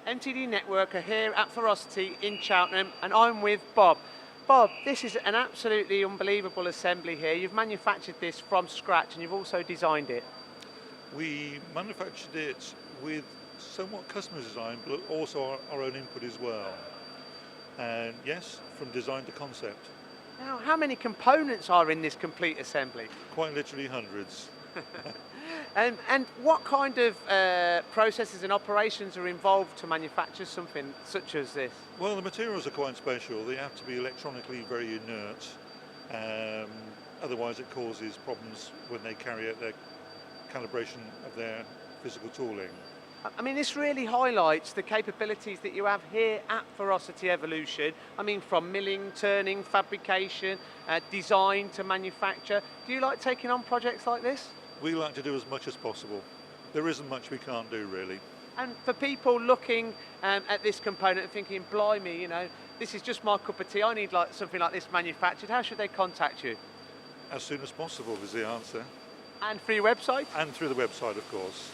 MTD Networker here at Ferrositi in Cheltenham, and I'm with Bob. Bob, this is an absolutely unbelievable assembly here. You've manufactured this from scratch and you've also designed it. We manufactured it with somewhat customer design, but also our own input as well. And yes, from design to concept. Now, how many components are in this complete assembly? Quite literally hundreds. And what kind of processes and operations are involved to manufacture something such as this? Well, the materials are quite special. They have to be electronically very inert. Otherwise it causes problems when they carry out their calibration of their physical tooling. I mean, this really highlights the capabilities that you have here at Ferrositi Evolution. I mean, from milling, turning, fabrication, design to manufacture. Do you like taking on projects like this? We like to do as much as possible. There isn't much we can't do, really. And for people looking at this component and thinking, blimey, you know, this is just my cup of tea, I need like something like this manufactured, how should they contact you? As soon as possible is the answer. And through your website? And through the website, of course.